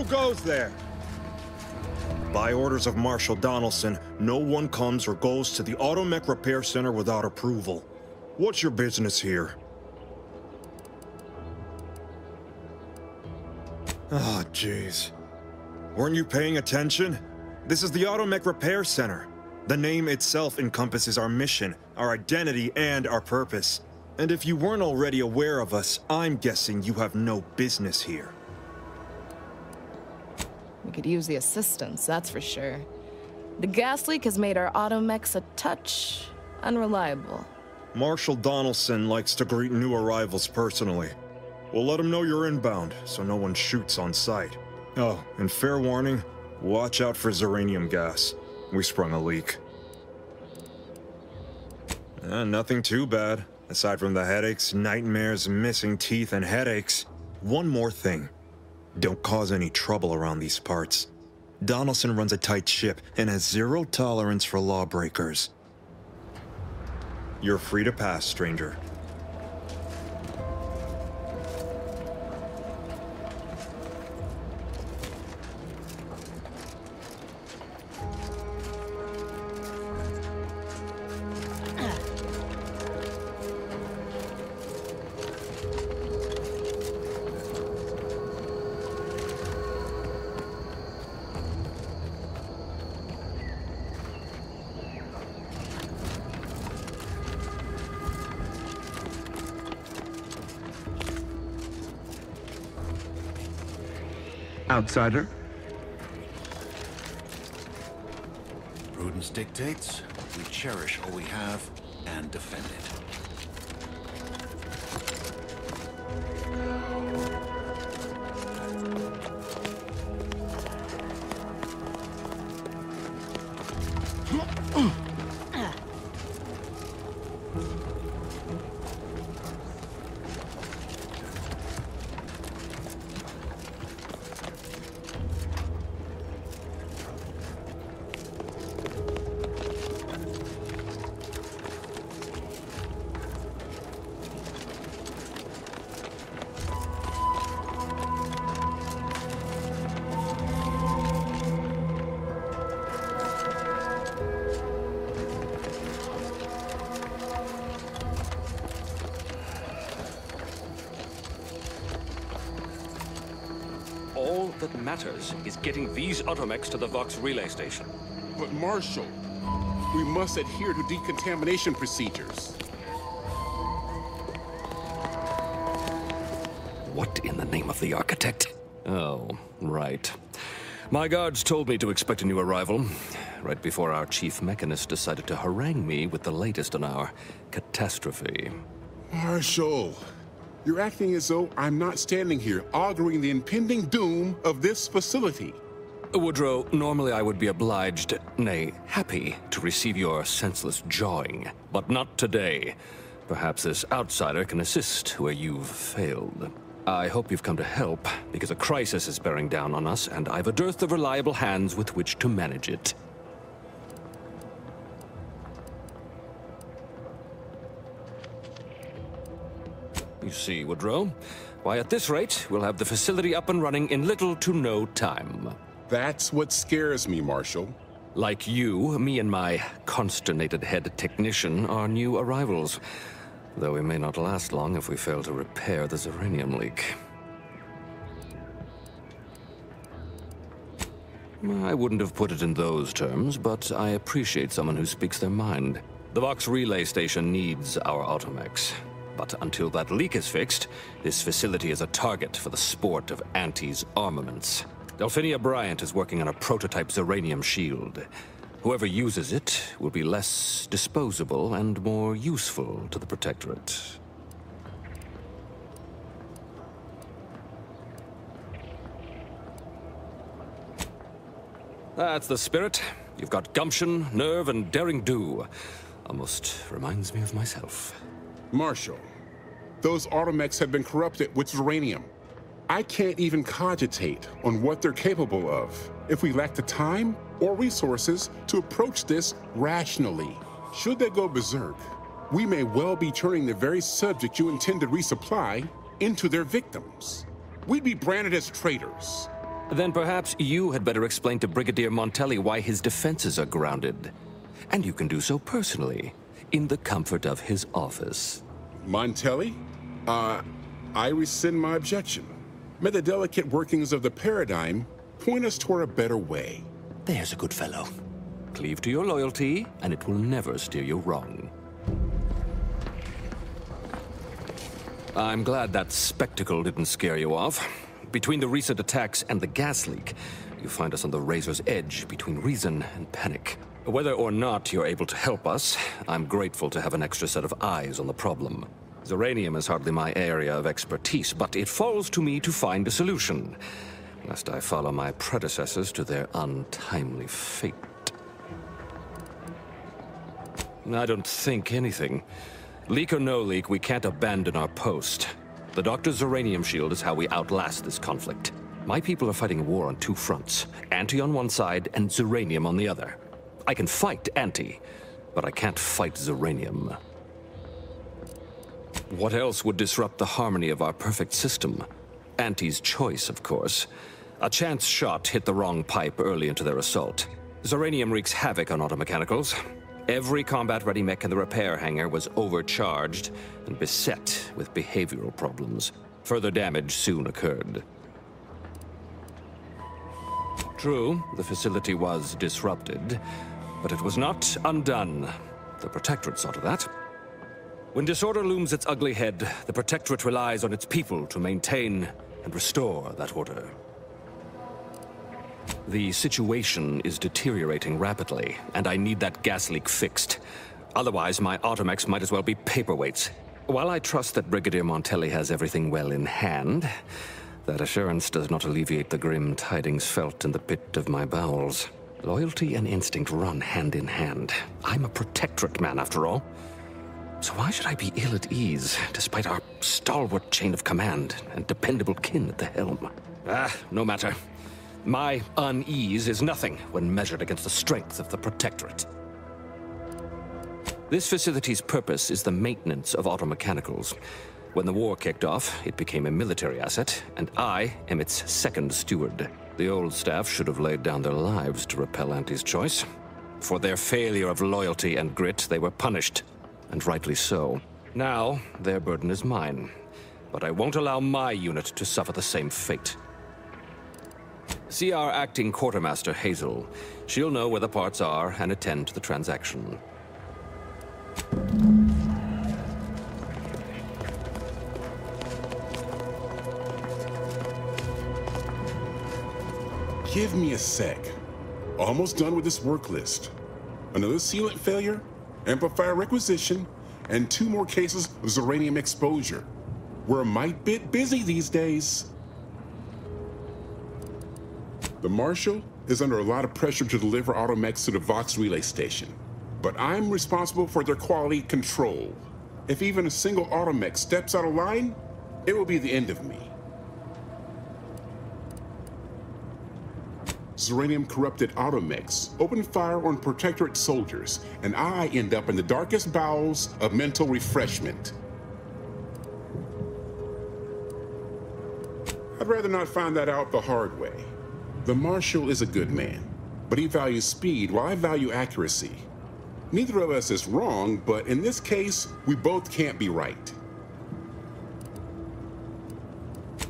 Who goes there? By orders of Marshal Donaldson, no one comes or goes to the Automech Repair Center without approval. What's your business here? Oh, jeez. Weren't you paying attention? This is the Automech Repair Center. The name itself encompasses our mission, our identity, and our purpose. And if you weren't already aware of us, I'm guessing you have no business here. We could use the assistance, that's for sure. The gas leak has made our automechs a touch unreliable. Marshal Donaldson likes to greet new arrivals personally. We'll let him know you're inbound, so no one shoots on sight. Oh, and fair warning, watch out for uranium gas. We sprung a leak. Nothing too bad, aside from the headaches, nightmares, missing teeth, and headaches. One more thing. Don't cause any trouble around these parts. Donaldson runs a tight ship and has zero tolerance for lawbreakers. You're free to pass, stranger. Outsider? Prudence dictates we cherish all we have and defend it. All that matters is getting these automechs to the Vox relay station. But Marshal, we must adhere to decontamination procedures. What in the name of the architect? Oh, right. My guards told me to expect a new arrival, right before our chief mechanist decided to harangue me with the latest on our catastrophe. Marshal, you're acting as though I'm not standing here arguing the impending doom of this facility. Woodrow, normally I would be obliged, nay, happy, to receive your senseless jawing, but not today. Perhaps this outsider can assist where you've failed. I hope you've come to help, because a crisis is bearing down on us, and I've a dearth of reliable hands with which to manage it. You see, Woodrow, why at this rate, we'll have the facility up and running in little to no time. That's what scares me, Marshal. Like you, me and my consternated head technician are new arrivals. Though we may not last long if we fail to repair the uranium leak. I wouldn't have put it in those terms, but I appreciate someone who speaks their mind. The Vox relay station needs our automechs. But until that leak is fixed, this facility is a target for the sport of Auntie's armaments. Delphinia Bryant is working on a prototype uranium shield. Whoever uses it will be less disposable and more useful to the Protectorate. That's the spirit. You've got gumption, nerve, and daring do. Almost reminds me of myself. Marshal, those automechs have been corrupted with uranium. I can't even cogitate on what they're capable of if we lack the time or resources to approach this rationally. Should they go berserk, we may well be turning the very subject you intend to resupply into their victims. We'd be branded as traitors. Then perhaps you had better explain to Brigadier Montelli why his defenses are grounded. And you can do so personally, in the comfort of his office. Montelli? I rescind my objection. May the delicate workings of the paradigm point us toward a better way. There's a good fellow. Cleave to your loyalty, and it will never steer you wrong. I'm glad that spectacle didn't scare you off. Between the recent attacks and the gas leak, you find us on the razor's edge between reason and panic. Whether or not you're able to help us, I'm grateful to have an extra set of eyes on the problem. Zeranium is hardly my area of expertise, but it falls to me to find a solution, lest I follow my predecessors to their untimely fate. I don't think anything. Leak or no leak, we can't abandon our post. The Doctor's Zeranium shield is how we outlast this conflict. My people are fighting a war on two fronts, Anti on one side and Zeranium on the other. I can fight Anti, but I can't fight Zeranium. What else would disrupt the harmony of our perfect system? Anti's choice, of course. A chance shot hit the wrong pipe early into their assault. Zeranium wreaks havoc on automechanicals. Every combat-ready mech in the repair hangar was overcharged and beset with behavioral problems. Further damage soon occurred. True, the facility was disrupted, but it was not undone. The Protectorate saw to that. When disorder looms its ugly head, the Protectorate relies on its people to maintain and restore that order. The situation is deteriorating rapidly, and I need that gas leak fixed. Otherwise, my automechs might as well be paperweights. While I trust that Brigadier Montelli has everything well in hand, that assurance does not alleviate the grim tidings felt in the pit of my bowels. Loyalty and instinct run hand in hand. I'm a Protectorate man, after all. So why should I be ill at ease, despite our stalwart chain of command and dependable kin at the helm? No matter. My unease is nothing when measured against the strength of the Protectorate. This facility's purpose is the maintenance of automechanicals. When the war kicked off, it became a military asset, and I am its second steward. The old staff should have laid down their lives to repel Anti's choice. For their failure of loyalty and grit, they were punished, and rightly so. Now, their burden is mine, but I won't allow my unit to suffer the same fate. See our acting quartermaster, Hazel. She'll know where the parts are and attend to the transaction. Give me a sec. Almost done with this work list. Another sealant failure, amplifier requisition, and 2 more cases of Zeranium exposure. We're a mite bit busy these days. The Marshal is under a lot of pressure to deliver automechs to the Vox relay station, but I'm responsible for their quality control. If even a single automech steps out of line, it will be the end of me. Zeranium-corrupted automechs open fire on Protectorate soldiers, and I end up in the darkest bowels of mental refreshment. I'd rather not find that out the hard way. The Marshal is a good man, but he values speed while I value accuracy. Neither of us is wrong, but in this case, we both can't be right.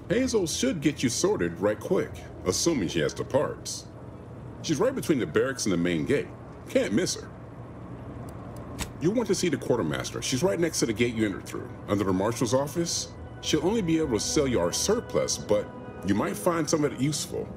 Hazel should get you sorted right quick, assuming she has the parts. She's right between the barracks and the main gate. Can't miss her. You want to see the quartermaster. She's right next to the gate you entered through. Under the Marshal's office, she'll only be able to sell you our surplus, but you might find some of it useful.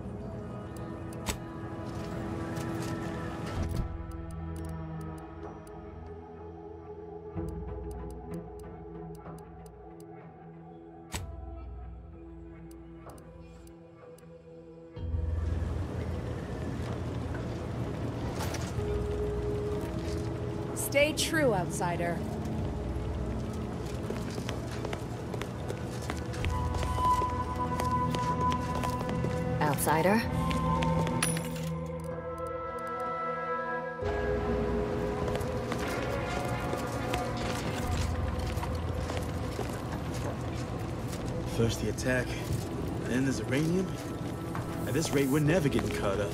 Stay true, outsider. Outsider? First the attack, then the Zeranium, and At this rate, we're never getting caught up.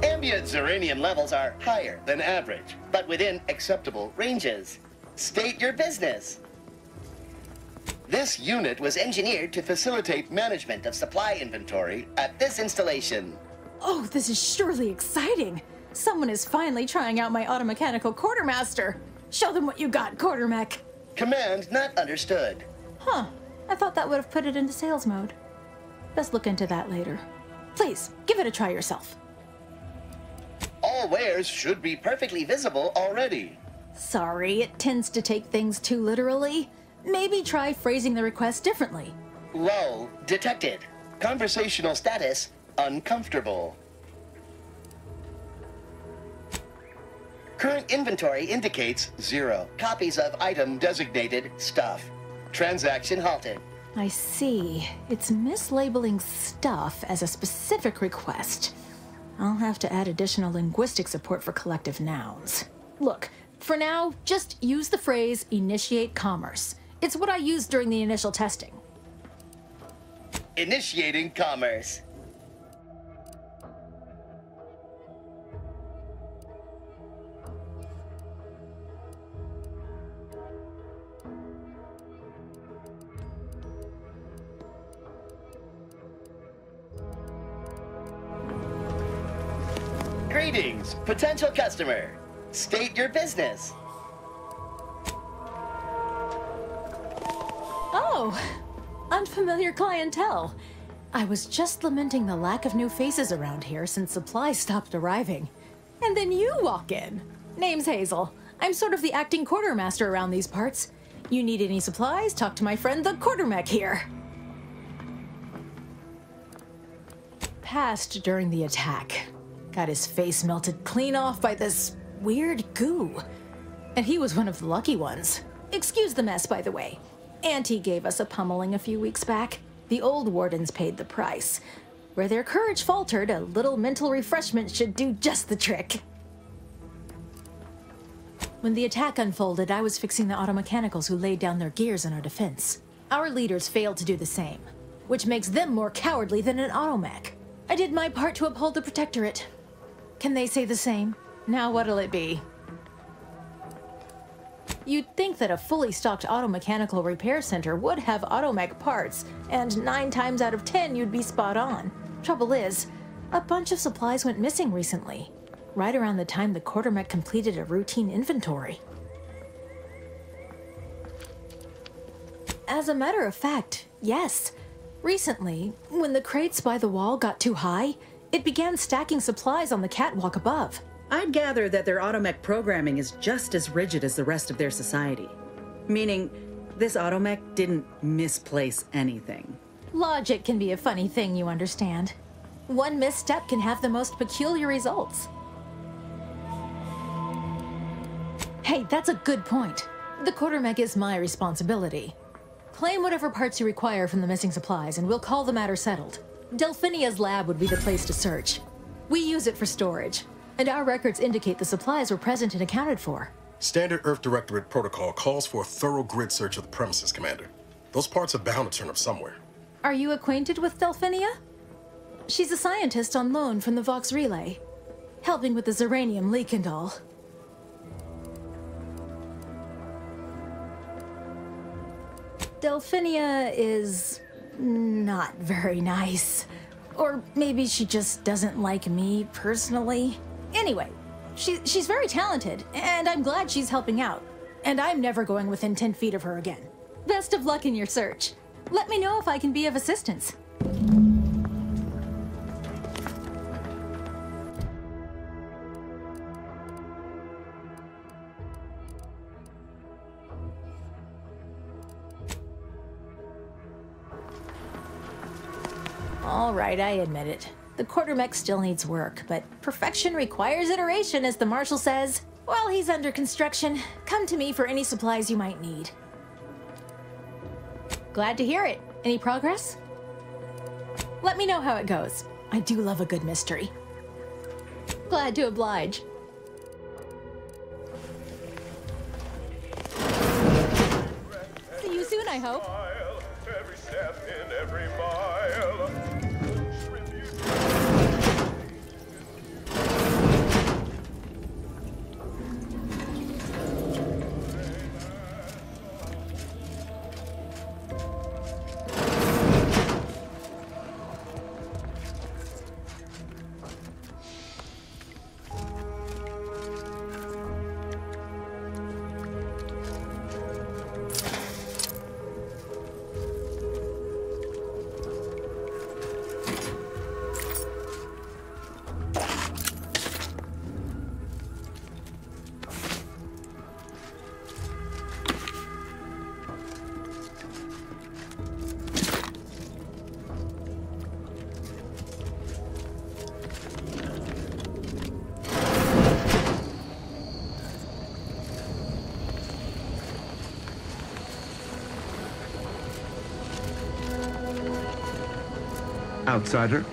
Ambient uranium levels are higher than average, but within acceptable ranges. State your business. This unit was engineered to facilitate management of supply inventory at this installation. Oh, this is surely exciting. Someone is finally trying out my automechanical quartermaster. Show them what you got, quartermech. Command not understood. Huh. I thought that would have put it into sales mode. Best look into that later. Please, give it a try yourself. All wares should be perfectly visible already. Sorry, it tends to take things too literally. Maybe try phrasing the request differently. Lull detected. Conversational status uncomfortable. Current inventory indicates 0 copies of item designated stuff. Transaction halted. I see. It's mislabeling stuff as a specific request. I'll have to add additional linguistic support for collective nouns. Look, for now, just use the phrase initiate commerce. It's what I used during the initial testing. Initiating commerce. Greetings, potential customer. State your business. Oh, unfamiliar clientele. I was just lamenting the lack of new faces around here since supplies stopped arriving. And then you walk in. Name's Hazel. I'm sort of the acting quartermaster around these parts. You need any supplies, talk to my friend the quartermech here. Passed during the attack. Got his face melted clean off by this weird goo. And he was one of the lucky ones. Excuse the mess, by the way. Auntie gave us a pummeling a few weeks back. The old wardens paid the price. Where their courage faltered, a little mental refreshment should do just the trick. When the attack unfolded, I was fixing the automechanicals who laid down their gears in our defense. Our leaders failed to do the same, which makes them more cowardly than an automech. I did my part to uphold the Protectorate. Can they say the same? Now what'll it be? You'd think that a fully stocked automechanical repair center would have automech parts, and 9 times out of 10 you'd be spot on. Trouble is, a bunch of supplies went missing recently, right around the time the quartermech completed a routine inventory. As a matter of fact, yes. Recently, when the crates by the wall got too high, it began stacking supplies on the catwalk above. I'd gather that their automech programming is just as rigid as the rest of their society. Meaning, this automech didn't misplace anything. Logic can be a funny thing, you understand. One misstep can have the most peculiar results. Hey, that's a good point. The quartermech is my responsibility. Claim whatever parts you require from the missing supplies, and we'll call the matter settled. Delphinia's lab would be the place to search. We use it for storage, and our records indicate the supplies were present and accounted for. Standard Earth Directorate protocol calls for a thorough grid search of the premises, Commander. Those parts are bound to turn up somewhere. Are you acquainted with Delphinia? She's a scientist on loan from the Vox Relay, helping with the Zeranium leak and all. Delphinia is not very nice. Or maybe she just doesn't like me personally. Anyway, she's very talented, and I'm glad she's helping out. And I'm never going within 10 feet of her again. Best of luck in your search. Let me know if I can be of assistance. All right, I admit it. The quartermech still needs work, but perfection requires iteration, as the Marshal says. While he's under construction, come to me for any supplies you might need. Glad to hear it. Any progress? Let me know how it goes. I do love a good mystery. Glad to oblige. See you soon, I hope. Every step in every mile. Outsider.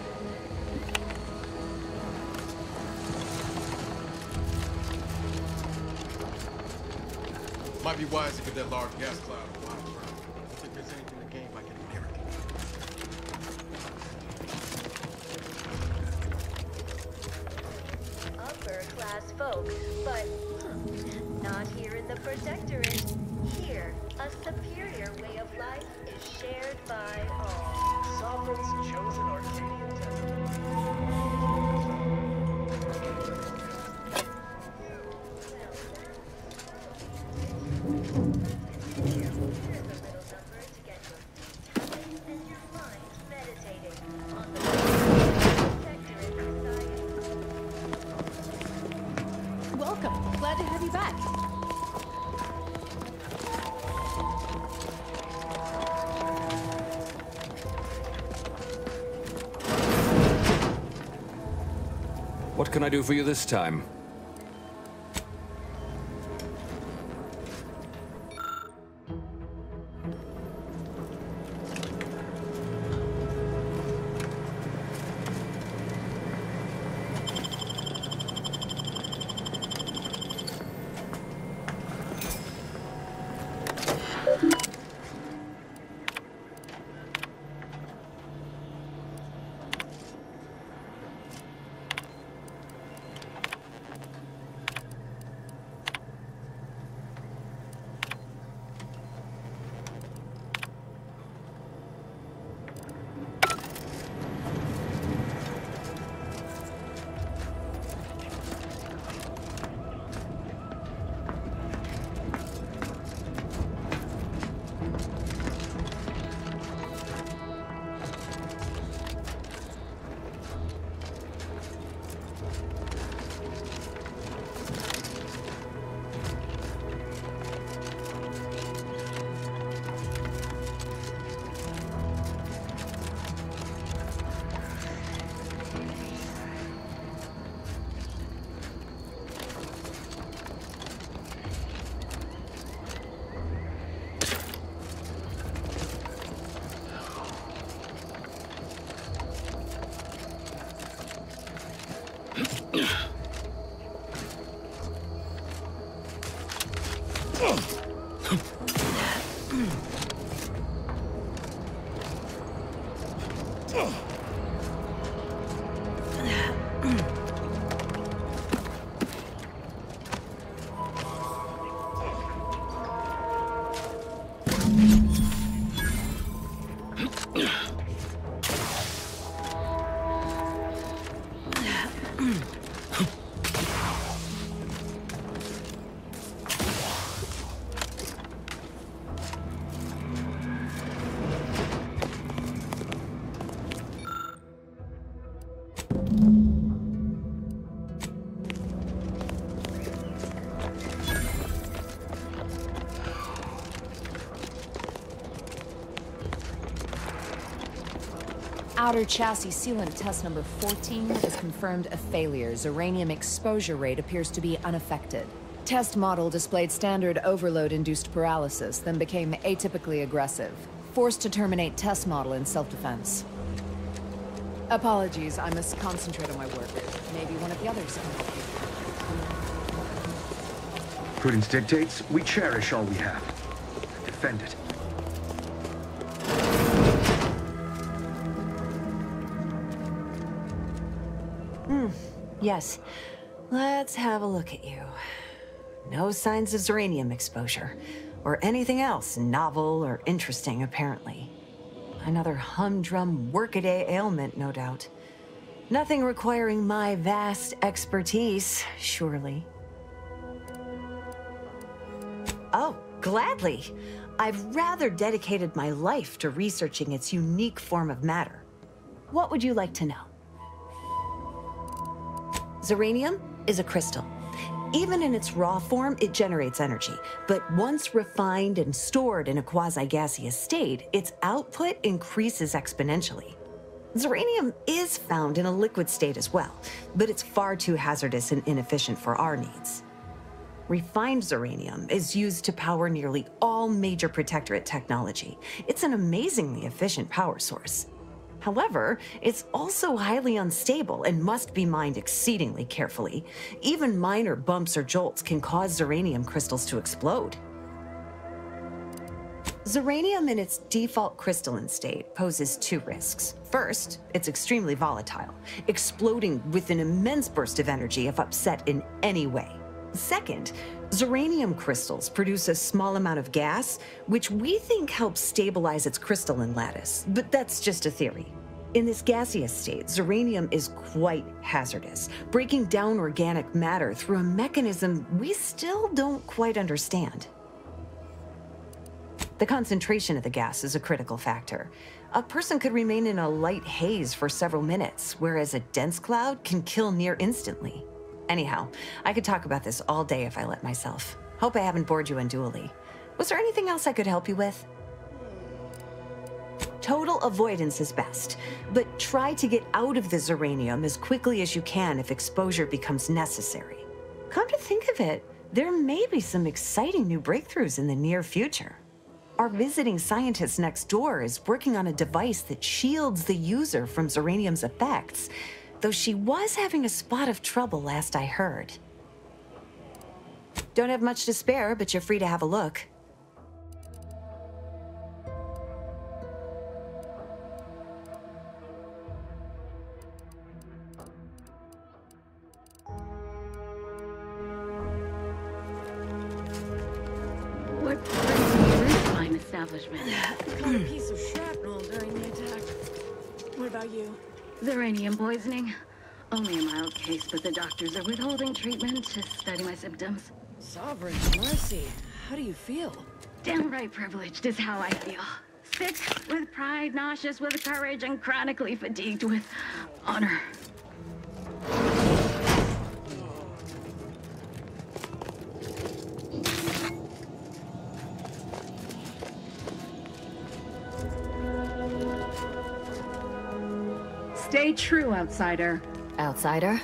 Might be wise to get that large gas cloud a while around. If there's anything in the game I can inherit. Upper class folks, but not here in the Protectorate. Here, a superior way of life is shared by all. Sovereign's chosen Arcadian temple. Welcome. Glad to have you back. What can I do for you this time? Outer chassis sealant test number 14 is confirmed a failure. Uranium exposure rate appears to be unaffected. Test model displayed standard overload-induced paralysis, then became atypically aggressive. Forced to terminate test model in self-defense. Apologies, I must concentrate on my work. Maybe one of the others can help you. Prudence dictates we cherish all we have. Defend it. Yes. Let's have a look at you. No signs of uranium exposure, or anything else novel or interesting, apparently. Another humdrum workaday ailment, no doubt. Nothing requiring my vast expertise, surely. Oh, gladly. I've rather dedicated my life to researching its unique form of matter. What would you like to know? Uranium is a crystal. Even in its raw form, it generates energy. But once refined and stored in a quasi-gaseous state, its output increases exponentially. Uranium is found in a liquid state as well, but it's far too hazardous and inefficient for our needs. Refined uranium is used to power nearly all major protectorate technology. It's an amazingly efficient power source. However, it's also highly unstable and must be mined exceedingly carefully. Even minor bumps or jolts can cause uranium crystals to explode. Uranium in its default crystalline state poses two risks. First, it's extremely volatile, exploding with an immense burst of energy if upset in any way. Second, uranium crystals produce a small amount of gas, which we think helps stabilize its crystalline lattice, but that's just a theory. In this gaseous state, uranium is quite hazardous, breaking down organic matter through a mechanism we still don't quite understand. The concentration of the gas is a critical factor. A person could remain in a light haze for several minutes, whereas a dense cloud can kill near instantly. Anyhow, I could talk about this all day if I let myself. Hope I haven't bored you unduly. Was there anything else I could help you with? Total avoidance is best, but try to get out of the uranium as quickly as you can if exposure becomes necessary. Come to think of it, there may be some exciting new breakthroughs in the near future. Our visiting scientist next door is working on a device that shields the user from uranium's effects, though she was having a spot of trouble last I heard. Don't have much to spare, but you're free to have a look. What pretty fine establishment. Caught a piece of shrapnel during the attack. What about you? Uranium poisoning. Only a mild case, but the doctors are withholding treatment to study my symptoms. Sovereign mercy. How do you feel? Downright privileged is how I feel. Sick with pride, nauseous with courage, and chronically fatigued with honor. Stay true, outsider. Outsider?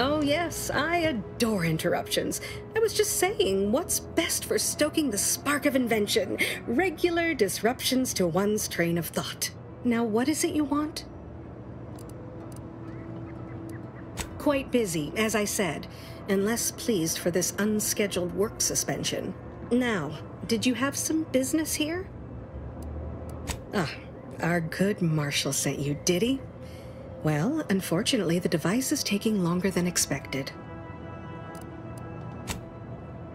Oh yes, I adore interruptions. I was just saying, what's best for stoking the spark of invention? Regular disruptions to one's train of thought. Now what is it you want? Quite busy, as I said, and less pleased for this unscheduled work suspension. Now, did you have some business here? Ah, our good Marshal sent you, did he? Well, unfortunately, the device is taking longer than expected.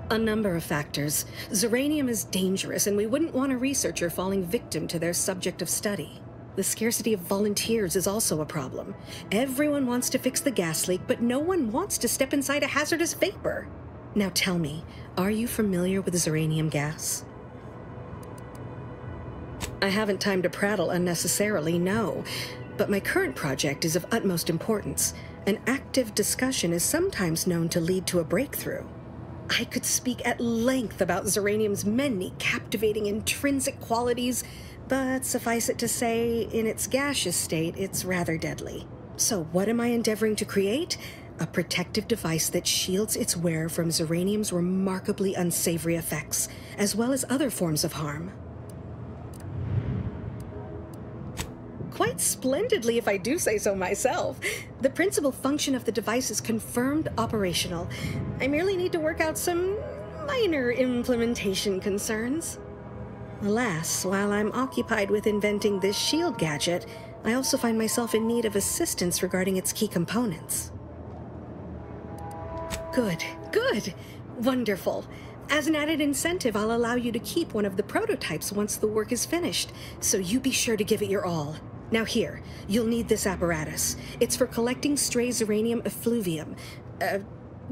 A number of factors. Zeranium is dangerous, and we wouldn't want a researcher falling victim to their subject of study. The scarcity of volunteers is also a problem. Everyone wants to fix the gas leak, but no one wants to step inside a hazardous vapor. Now tell me, are you familiar with zeranium gas? I haven't time to prattle unnecessarily, no. But my current project is of utmost importance. An active discussion is sometimes known to lead to a breakthrough. I could speak at length about zeranium's many captivating intrinsic qualities, but suffice it to say, in its gaseous state, it's rather deadly. So what am I endeavoring to create? A protective device that shields its wearer from zeranium's remarkably unsavory effects, as well as other forms of harm. Quite splendidly, if I do say so myself. The principal function of the device is confirmed operational. I merely need to work out some minor implementation concerns. Alas, while I'm occupied with inventing this shield gadget, I also find myself in need of assistance regarding its key components. Good, good, wonderful. As an added incentive, I'll allow you to keep one of the prototypes once the work is finished, so you be sure to give it your all. Now here, you'll need this apparatus. It's for collecting stray zeranium effluvium.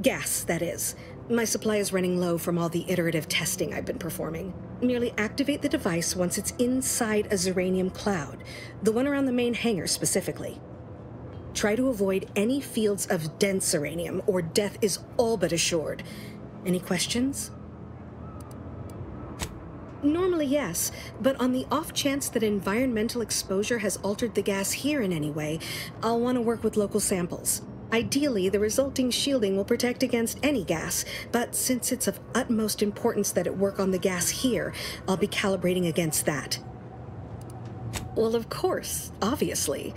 Gas, that is. My supply is running low from all the iterative testing I've been performing. Merely activate the device once it's inside a zeranium cloud, the one around the main hangar specifically. Try to avoid any fields of dense zeranium, or death is all but assured. Any questions? Normally, yes, but on the off chance that environmental exposure has altered the gas here in any way, I'll want to work with local samples. Ideally, the resulting shielding will protect against any gas, but since it's of utmost importance that it work on the gas here, I'll be calibrating against that. Well, of course, obviously.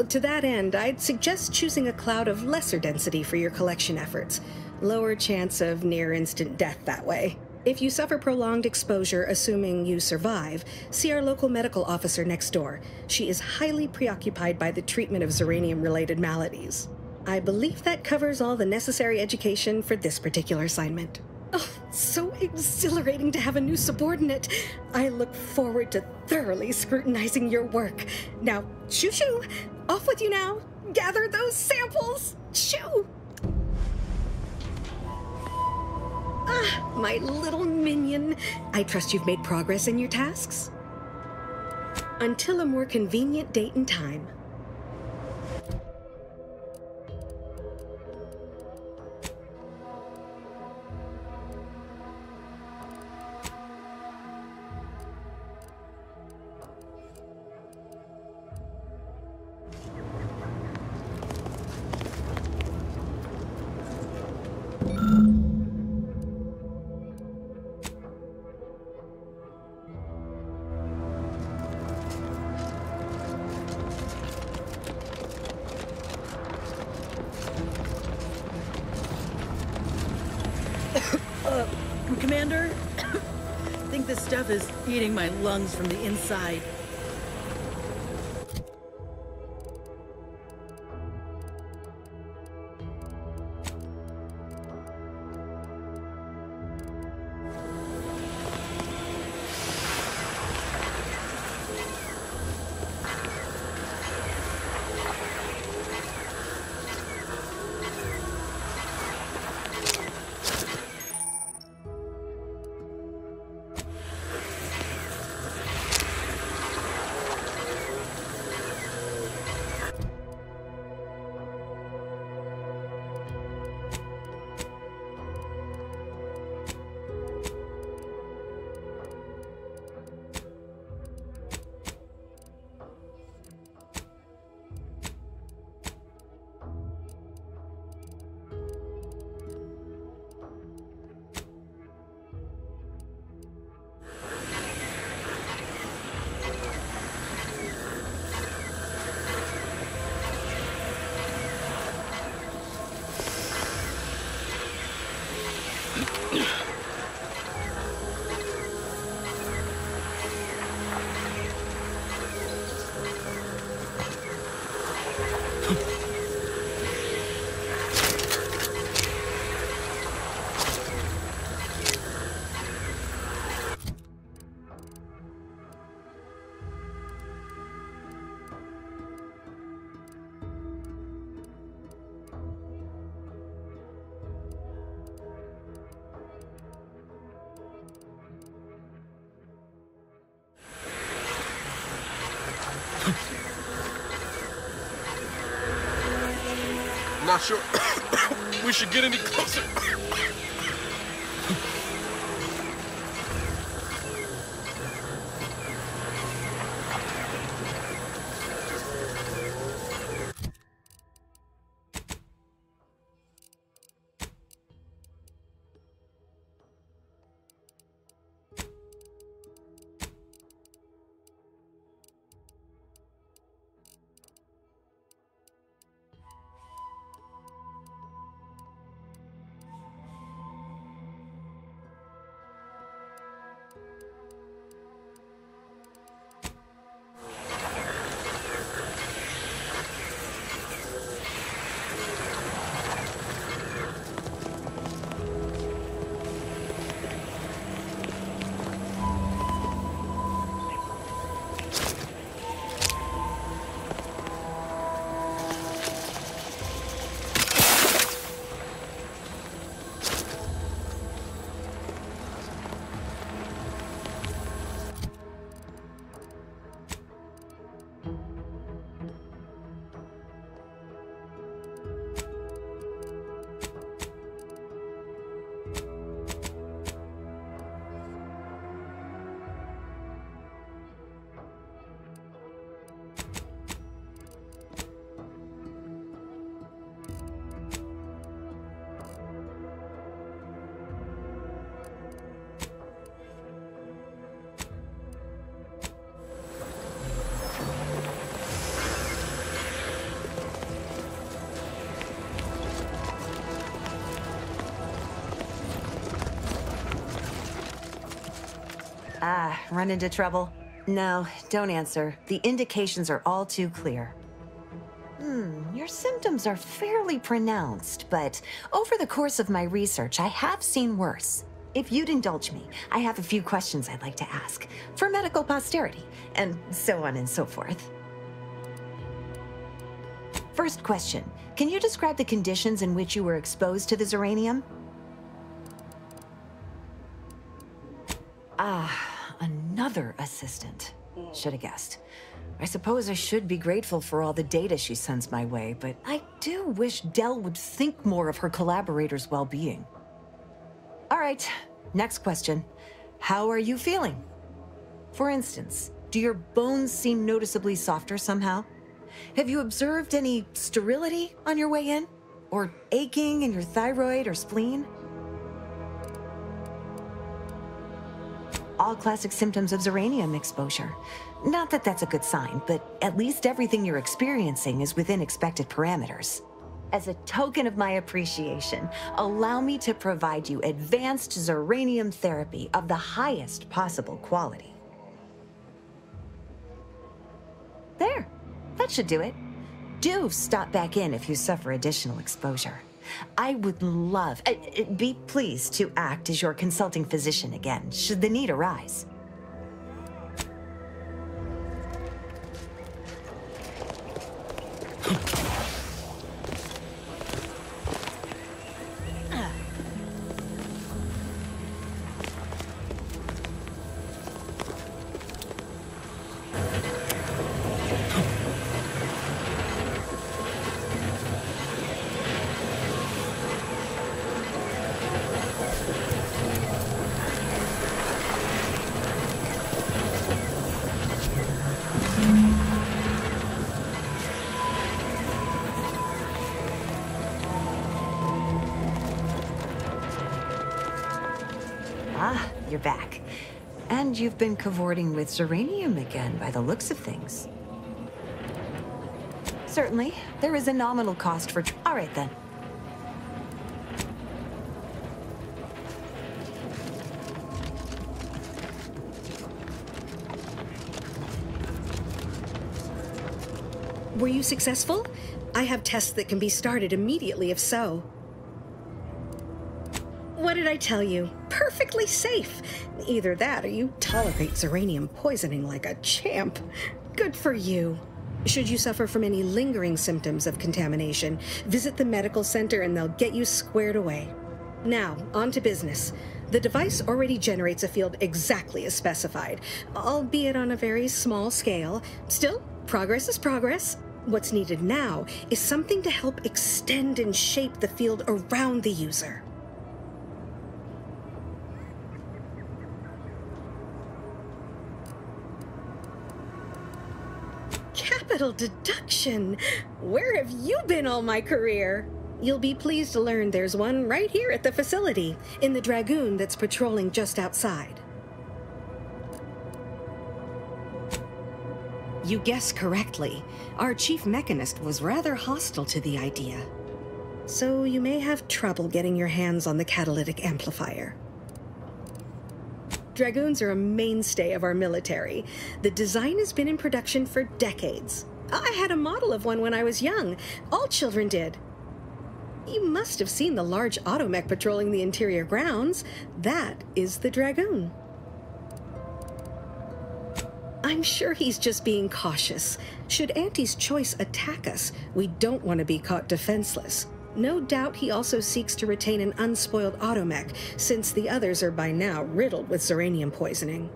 To that end, I'd suggest choosing a cloud of lesser density for your collection efforts. Lower chance of near-instant death that way. If you suffer prolonged exposure, assuming you survive, see our local medical officer next door. She is highly preoccupied by the treatment of zeranium-related maladies. I believe that covers all the necessary education for this particular assignment. Oh, so exhilarating to have a new subordinate. I look forward to thoroughly scrutinizing your work. Now, shoo-shoo! Off with you now! Gather those samples! Shoo! Ah, my little minion. I trust you've made progress in your tasks? Until a more convenient date and time. Commander, I think this stuff is eating my lungs from the inside. Not sure we should get any closer. Run into trouble? No, don't answer. The indications are all too clear. Your symptoms are fairly pronounced, but over the course of my research, I have seen worse. If you'd indulge me, I have a few questions I'd like to ask, for medical posterity, and so on and so forth. First question, can you describe the conditions in which you were exposed to the Zeranium? Another assistant. Should have guessed. I suppose I should be grateful for all the data she sends my way, but I do wish Dell would think more of her collaborators' well-being. All right, next question. How are you feeling? For instance, do your bones seem noticeably softer somehow? Have you observed any sterility on your way in? Or aching in your thyroid or spleen? All classic symptoms of Zeranium exposure. Not that that's a good sign, but at least everything you're experiencing is within expected parameters. As a token of my appreciation, allow me to provide you advanced Zeranium therapy of the highest possible quality. There, that should do it. Do stop back in if you suffer additional exposure. I would love, be pleased to act as your consulting physician again, should the need arise. You're back. And you've been cavorting with Zeranium again, by the looks of things. Certainly, there is a nominal cost for... All right, then. Were you successful? I have tests that can be started immediately if so. What did I tell you? Perfectly safe. Either that or you tolerate Zeranium poisoning like a champ. Good for you. Should you suffer from any lingering symptoms of contamination, visit the medical center and they'll get you squared away. Now, on to business. The device already generates a field exactly as specified, albeit on a very small scale. Still, progress is progress. What's needed now is something to help extend and shape the field around the user. Capital deduction! Where have you been all my career? You'll be pleased to learn there's one right here at the facility, in the Dragoon that's patrolling just outside. You guessed correctly. Our chief mechanist was rather hostile to the idea. So you may have trouble getting your hands on the catalytic amplifier. Dragoons are a mainstay of our military. The design has been in production for decades. I had a model of one when I was young. All children did. You must have seen the large automech patrolling the interior grounds. That is the Dragoon. I'm sure he's just being cautious. Should Auntie's choice attack us, we don't want to be caught defenseless. No doubt he also seeks to retain an unspoiled automech, since the others are by now riddled with Zeranium poisoning.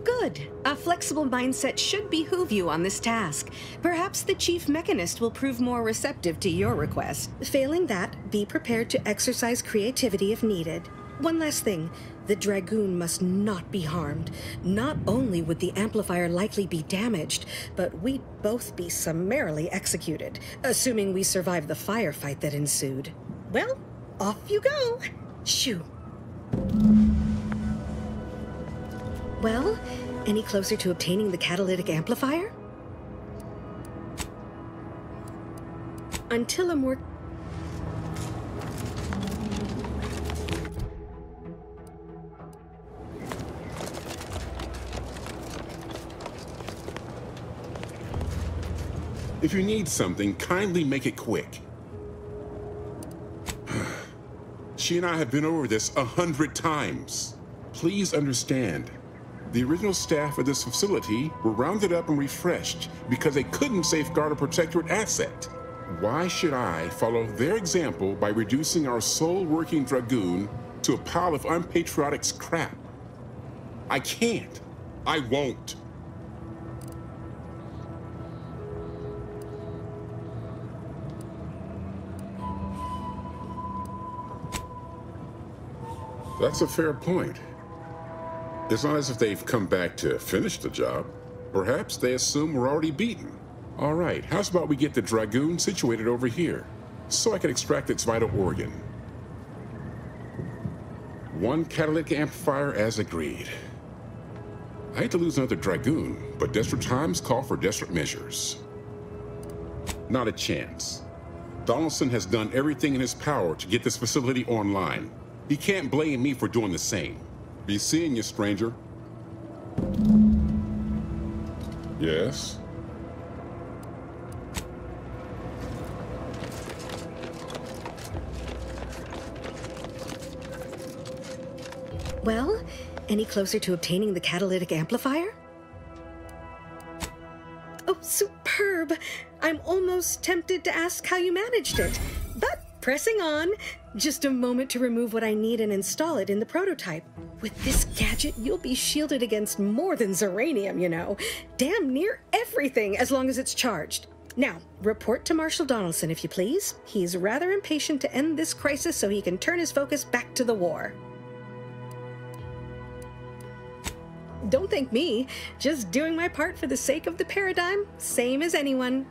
Good. A flexible mindset should behoove you on this task. Perhaps the chief mechanist will prove more receptive to your request. Failing that, be prepared to exercise creativity if needed. One last thing. The Dragoon must not be harmed. Not only would the amplifier likely be damaged, but we'd both be summarily executed, assuming we survive the firefight that ensued. Well, off you go. Shoo. Well, any closer to obtaining the catalytic amplifier? Until a more... If you need something, kindly make it quick. She and I have been over this 100 times. Please understand, the original staff of this facility were rounded up and refreshed because they couldn't safeguard a protectorate asset. Why should I follow their example by reducing our sole working Dragoon to a pile of unpatriotic scrap? I can't. I won't. That's a fair point. It's not as if they've come back to finish the job. Perhaps they assume we're already beaten. All right, how's about we get the Dragoon situated over here, so I can extract its vital organ? One catalytic amplifier as agreed. I hate to lose another Dragoon, but desperate times call for desperate measures. Not a chance. Donaldson has done everything in his power to get this facility online. He can't blame me for doing the same. Be seeing you, stranger. Yes? Well, any closer to obtaining the catalytic amplifier? Oh, superb! I'm almost tempted to ask how you managed it, but pressing on. Just a moment to remove what I need and install it in the prototype. With this gadget, you'll be shielded against more than Zeranium, you know. Damn near everything, as long as it's charged. Now, report to Marshal Donaldson, if you please. He's rather impatient to end this crisis so he can turn his focus back to the war. Don't thank me. Just doing my part for the sake of the paradigm, same as anyone.